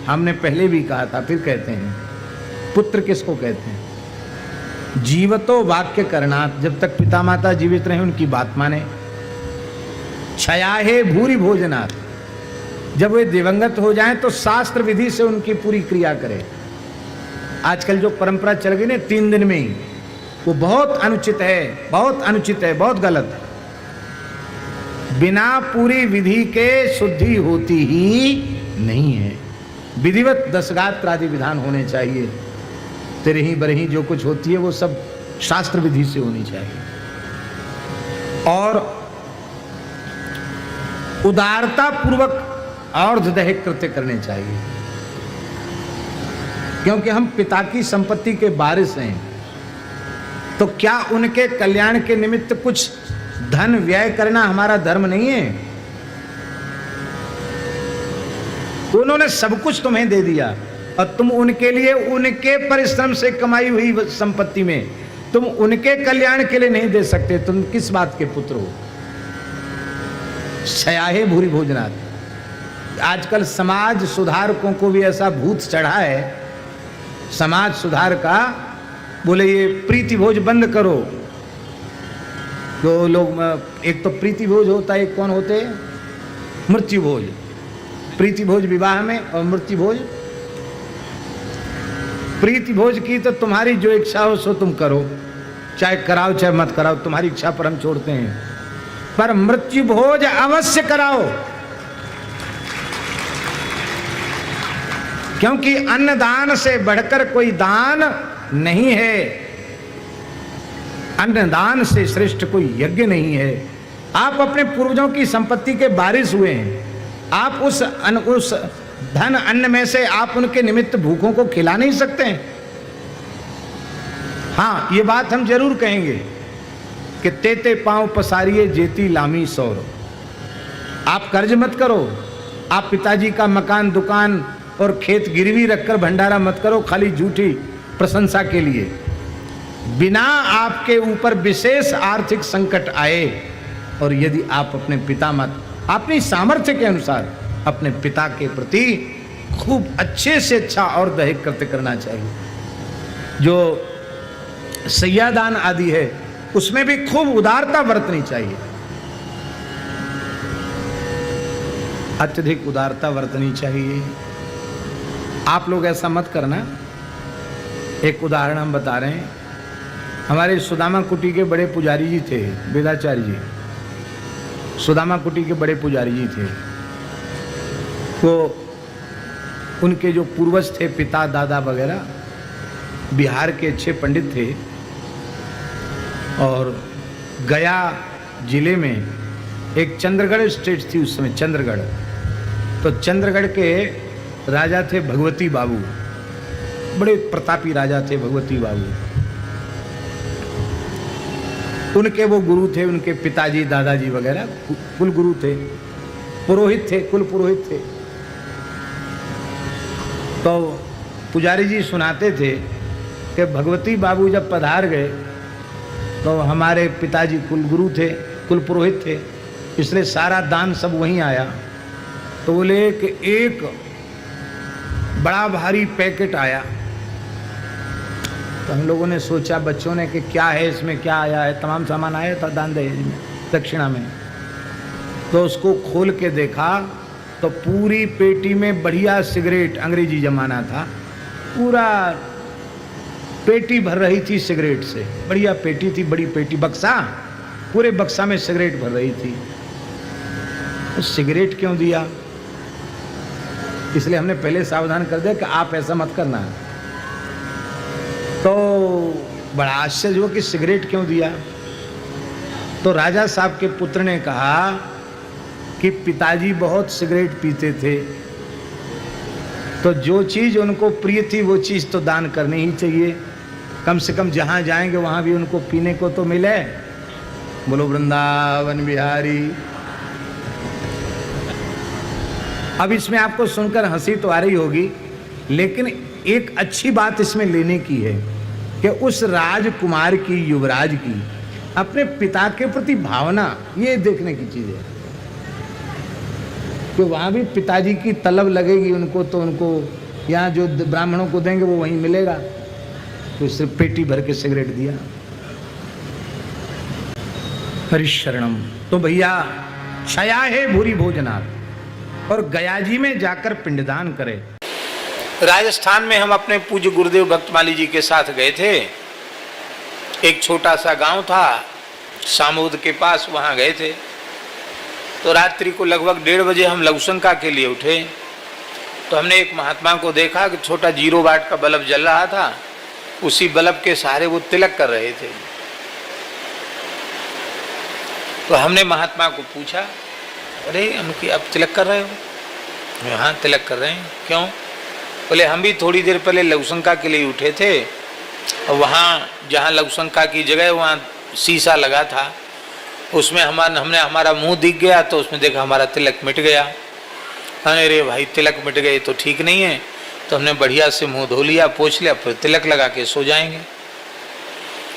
हमने पहले भी कहा था, फिर कहते हैं, पुत्र किसको कहते हैं? जीवतो वाक्य करणात्, जब तक पिता माता जीवित रहे उनकी बात माने। क्षयाहे भूरि भोजनात्, जब वे दिवंगत हो जाएं तो शास्त्र विधि से उनकी पूरी क्रिया करें। आजकल जो परंपरा चल गई ना 3 दिन में ही, वो बहुत अनुचित है, बहुत अनुचित है, बहुत गलत है। बिना पूरी विधि के शुद्धि होती ही नहीं है। विधिवत दशगात्र आदि विधान होने चाहिए। तेरही बरही जो कुछ होती है वो सब शास्त्र विधि से होनी चाहिए। और उदारता पूर्वक अर्धदैहिक कृत्य करने चाहिए, क्योंकि हम पिता की संपत्ति के वारिस हैं। तो क्या उनके कल्याण के निमित्त कुछ धन व्यय करना हमारा धर्म नहीं है? उन्होंने सब कुछ तुम्हें दे दिया और तुम उनके लिए, उनके परिश्रम से कमाई हुई संपत्ति में तुम उनके कल्याण के लिए नहीं दे सकते। तुम किस बात के पुत्र हो? क्षयाहे भूरि भोजनात्। आजकल समाज सुधारकों को भी ऐसा भूत चढ़ा है, समाज सुधार का, बोले ये प्रीति भोज बंद करो। तो लोग, एक तो प्रीति भोज होता है, एक कौन होते हैं? मृत्यु भोज। प्रीति भोज विवाह में और मृत्यु भोज। प्रीति भोज की तो तुम्हारी जो इच्छा हो सो तुम करो, चाहे कराओ चाहे मत कराओ, तुम्हारी इच्छा पर हम छोड़ते हैं। पर मृत्यु भोज अवश्य कराओ, क्योंकि अन्नदान से बढ़कर कोई दान नहीं है। अन्नदान से श्रेष्ठ कोई यज्ञ नहीं है। आप अपने पूर्वजों की संपत्ति के वारिस हुए हैं। आप उस धन अन्न में से आप उनके निमित्त भूखों को खिला नहीं सकते हैं। हाँ, ये बात हम जरूर कहेंगे कि तेते पांव पसारिए जेती लामी सौर। आप कर्ज मत करो, आप पिताजी का मकान, दुकान और खेत गिरवी रखकर भंडारा मत करो खाली झूठी प्रशंसा के लिए। बिना आपके ऊपर विशेष आर्थिक संकट आए और यदि आप अपने पिता माता अपनी सामर्थ्य के अनुसार अपने पिता के प्रति खूब अच्छे से अच्छा और दैहिक कृत्य करना चाहिए। जो सैयादान आदि है उसमें भी खूब उदारता बरतनी चाहिए, अत्यधिक उदारता बरतनी चाहिए। आप लोग ऐसा मत करना। एक उदाहरण हम बता रहे हैं। हमारे सुदामा कुटी के बड़े पुजारी जी थे, वेदाचार्य जी। सुदामा कुटी के बड़े पुजारी जी थे। वो उनके जो पूर्वज थे, पिता दादा वगैरह, बिहार के अच्छे पंडित थे। और गया जिले में एक चंद्रगढ़ स्टेट थी उस समय, चंद्रगढ़। तो चंद्रगढ़ के राजा थे भगवती बाबू, बड़े प्रतापी राजा थे भगवती बाबू। उनके वो गुरु थे, उनके पिताजी दादाजी वगैरह कुल गुरु थे, पुरोहित थे, कुल पुरोहित थे। तो पुजारी जी सुनाते थे कि भगवती बाबू जब पधार गए तो हमारे पिताजी कुल गुरु थे, कुल पुरोहित थे, इसलिए सारा दान सब वहीं आया। तो बोले कि एक बड़ा भारी पैकेट आया। तो हम लोगों ने सोचा, बच्चों ने, कि क्या है इसमें, क्या आया है? तमाम सामान आया था दान दहेज में, दक्षिणा में। तो उसको खोल के देखा तो पूरी पेटी में बढ़िया सिगरेट, अंग्रेजी जमाना था, पूरा पेटी भर रही थी सिगरेट से। बढ़िया पेटी थी, बड़ी पेटी, बक्सा, पूरे बक्सा में सिगरेट भर रही थी। तो सिगरेट क्यों दिया? इसलिए हमने पहले सावधान कर दिया कि आप ऐसा मत करना। तो बड़ा आश्चर्य हुआ कि सिगरेट क्यों दिया। तो राजा साहब के पुत्र ने कहा कि पिताजी बहुत सिगरेट पीते थे, तो जो चीज़ उनको प्रिय थी वो चीज़ तो दान करनी ही चाहिए। कम से कम जहाँ जाएंगे वहाँ भी उनको पीने को तो मिले। बोलो वृंदावन बिहारी। अब इसमें आपको सुनकर हंसी तो आ रही होगी, लेकिन एक अच्छी बात इसमें लेने की है कि उस राजकुमार की, युवराज की, अपने पिता के प्रति भावना, ये देखने की चीज़ है। कि वहाँ भी पिताजी की तलब लगेगी उनको, तो उनको यहाँ जो ब्राह्मणों को देंगे वो वहीं मिलेगा। तो सिर्फ पेटी भर के सिगरेट दिया। हरिशरणम। तो भैया छया है भूरी भोजनाथ, और गया जी में जाकर पिंडदान करे। राजस्थान में हम अपने पूज्य गुरुदेव भक्तमाली जी के साथ गए थे। एक छोटा सा गांव था सामोद के पास, वहां गए थे। तो रात्रि को लगभग 1:30 बजे हम लघुशंका के लिए उठे। तो हमने एक महात्मा को देखा कि छोटा 0 वाट का बल्ब जल रहा था, उसी बल्ब के सहारे वो तिलक कर रहे थे। तो हमने महात्मा को पूछा, अरे उनकी आप तिलक कर रहे हो? हाँ तिलक कर रहे हैं। क्यों? बोले हम भी थोड़ी देर पहले लघुशंका के लिए उठे थे, और वहाँ जहाँ लघुशंका की जगह वहाँ शीशा लगा था, उसमें हमने हमारा मुंह दिख गया, तो उसमें देखा हमारा तिलक मिट गया। अरे भाई तिलक मिट गए तो ठीक नहीं है। तो हमने बढ़िया से मुंह धो लिया, पोंछ लिया, फिर तिलक लगा के सो जाएंगे।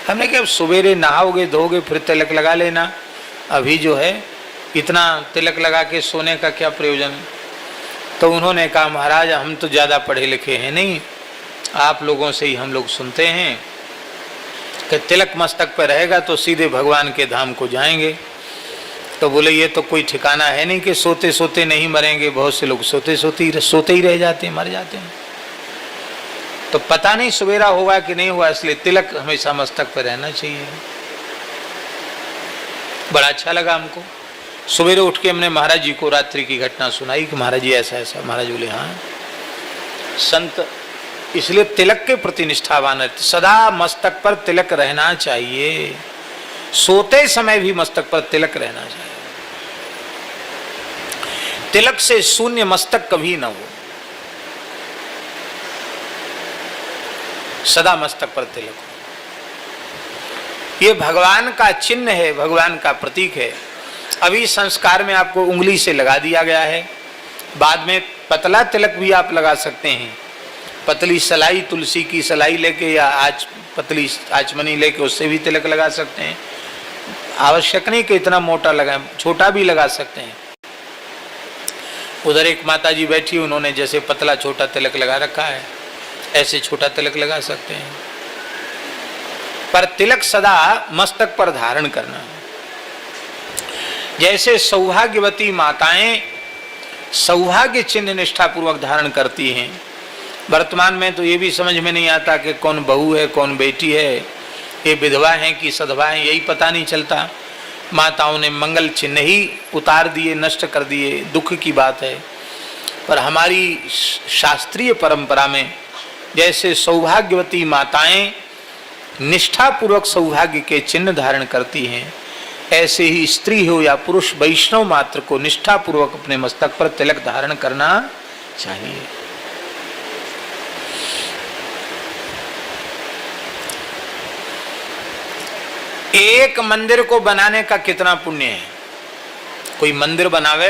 हमने कहा सवेरे नहाओगे धोगे फिर तिलक लगा लेना, अभी जो है इतना तिलक लगा के सोने का क्या प्रयोजन है। तो उन्होंने कहा महाराज हम तो ज़्यादा पढ़े लिखे हैं नहीं, आप लोगों से ही हम लोग सुनते हैं कि तिलक मस्तक पर रहेगा तो सीधे भगवान के धाम को जाएंगे। तो बोले ये तो कोई ठिकाना है नहीं कि सोते सोते नहीं मरेंगे, बहुत से लोग सोते ही रह जाते हैं, मर जाते हैं। तो पता नहीं सवेरा होगा कि नहीं हुआ, इसलिए तिलक हमेशा मस्तक पर रहना चाहिए। बड़ा अच्छा लगा हमको। सवेरे उठ के हमने महाराज जी को रात्रि की घटना सुनाई कि महाराज जी ऐसा ऐसा। महाराज बोले हाँ संत इसलिए तिलक के प्रति निष्ठावान है, सदा मस्तक पर तिलक रहना चाहिए, सोते समय भी मस्तक पर तिलक रहना चाहिए। तिलक से शून्य मस्तक कभी न हो, सदा मस्तक पर तिलक हो। ये भगवान का चिन्ह है, भगवान का प्रतीक है। अभी संस्कार में आपको उंगली से लगा दिया गया है, बाद में पतला तिलक भी आप लगा सकते हैं। पतली सलाई, तुलसी की सलाई लेके या पतली आचमनी लेके उससे भी तिलक लगा सकते हैं। आवश्यक नहीं कि इतना मोटा लगाएं, छोटा भी लगा सकते हैं। उधर एक माता जी बैठी, उन्होंने जैसे पतला छोटा तिलक लगा रखा है, ऐसे छोटा तिलक लगा सकते हैं। पर तिलक सदा मस्तक पर धारण करना। जैसे सौभाग्यवती माताएं सौभाग्य चिन्ह निष्ठापूर्वक धारण करती हैं। वर्तमान में तो ये भी समझ में नहीं आता कि कौन बहू है कौन बेटी है, ये विधवा है कि सधवा है, यही पता नहीं चलता। माताओं ने मंगल चिन्ह ही उतार दिए, नष्ट कर दिए, दुख की बात है। पर हमारी शास्त्रीय परंपरा में जैसे सौभाग्यवती माताएं निष्ठापूर्वक सौभाग्य के चिन्ह धारण करती हैं, ऐसे ही स्त्री हो या पुरुष वैष्णव मात्र को निष्ठापूर्वक अपने मस्तक पर तिलक धारण करना चाहिए। एक मंदिर को बनाने का कितना पुण्य है। कोई मंदिर बनावे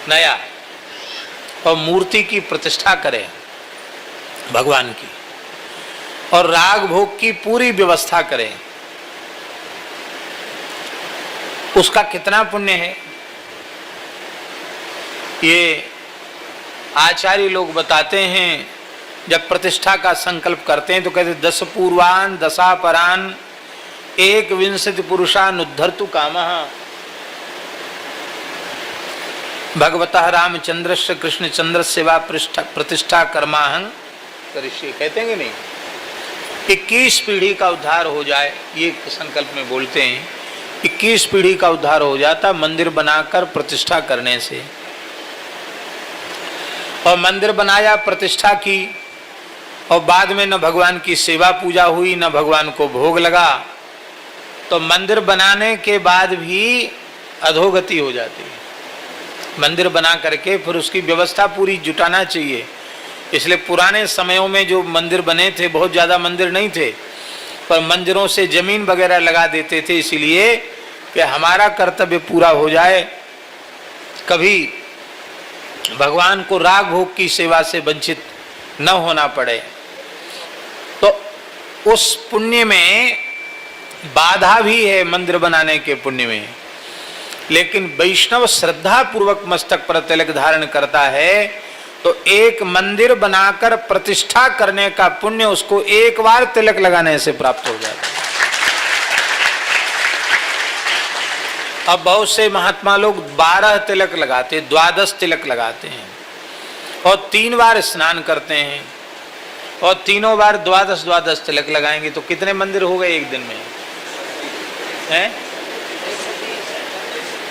नया और मूर्ति की प्रतिष्ठा करे भगवान की, और राग भोग की पूरी व्यवस्था करे, उसका कितना पुण्य है। ये आचार्य लोग बताते हैं, जब प्रतिष्ठा का संकल्प करते हैं तो कहते 10 पूर्वान 10 परान 1 पुरुषान उद्धर्तु कामः भगवतः रामचंद्रस्य कृष्णचंद्रस्य वा प्रतिष्ठा कर्माहं करिष्ये। कहते हैं कि नहीं, 21 पीढ़ी का उद्धार हो जाए, ये संकल्प में बोलते हैं। 21 पीढ़ी का उद्धार हो जाता मंदिर बनाकर प्रतिष्ठा करने से। और मंदिर बनाया, प्रतिष्ठा की, और बाद में न भगवान की सेवा पूजा हुई न भगवान को भोग लगा, तो मंदिर बनाने के बाद भी अधोगति हो जाती है। मंदिर बना करके फिर उसकी व्यवस्था पूरी जुटाना चाहिए। इसलिए पुराने समयों में जो मंदिर बने थे, बहुत ज़्यादा मंदिर नहीं थे, पर मंदिरों से जमीन वगैरह लगा देते थे, इसलिए कि हमारा कर्तव्य पूरा हो जाए, कभी भगवान को राग भोग की सेवा से वंचित न होना पड़े। तो उस पुण्य में बाधा भी है, मंदिर बनाने के पुण्य में। लेकिन वैष्णव श्रद्धा पूर्वक मस्तक पर तिलक धारण करता है तो एक मंदिर बनाकर प्रतिष्ठा करने का पुण्य उसको एक बार तिलक लगाने से प्राप्त हो जाता है। अब बहुत से महात्मा लोग 12 तिलक लगाते, 12 तिलक लगाते हैं और 3 बार स्नान करते हैं और तीनों बार 12 तिलक लगाएंगे तो कितने मंदिर हो गए एक दिन में? हैं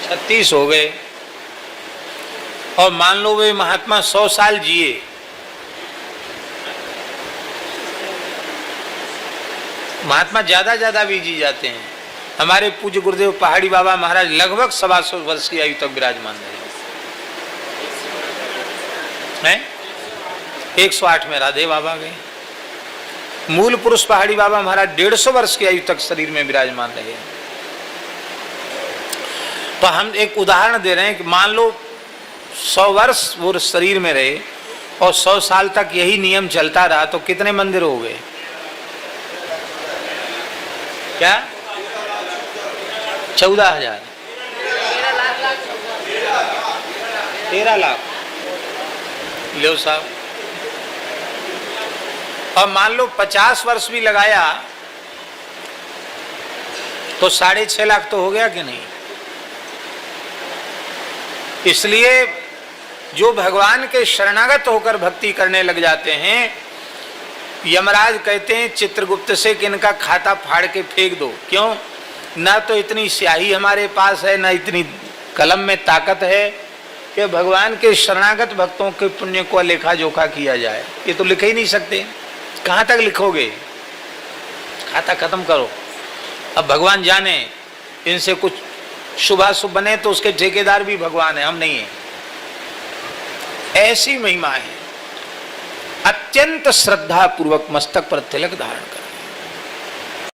36 हो गए। और मान लो वे महात्मा 100 साल जिए, महात्मा ज्यादा भी जी जाते हैं। हमारे पूज्य गुरुदेव पहाड़ी बाबा महाराज लगभग 125 वर्ष की आयु तक विराजमान रहे हैं। 108 में राधे बाबा गए। मूल पुरुष पहाड़ी बाबा महाराज 150 वर्ष की आयु तक शरीर में विराजमान रहे। तो हम एक उदाहरण दे रहे हैं कि मान लो 100 वर्ष वो शरीर में रहे और 100 साल तक यही नियम चलता रहा तो कितने मंदिर हो गए? क्या 14,000 13 लाख लो साहब। और मान लो 50 वर्ष भी लगाया तो 6.5 लाख तो हो गया कि नहीं? इसलिए जो भगवान के शरणागत होकर भक्ति करने लग जाते हैं, यमराज कहते हैं चित्रगुप्त से कि इनका खाता फाड़ के फेंक दो। क्यों? ना तो इतनी स्याही हमारे पास है, ना इतनी कलम में ताकत है कि भगवान के शरणागत भक्तों के पुण्य को लेखा जोखा किया जाए। ये तो लिख ही नहीं सकते। कहाँ तक लिखोगे? खाता खत्म करो। अब भगवान जाने इनसे कुछ शुभाशुभ बने तो उसके ठेकेदार भी भगवान है, हम नहीं है। ऐसी महिमा है। अत्यंत श्रद्धा पूर्वक मस्तक पर तिलक धारण कर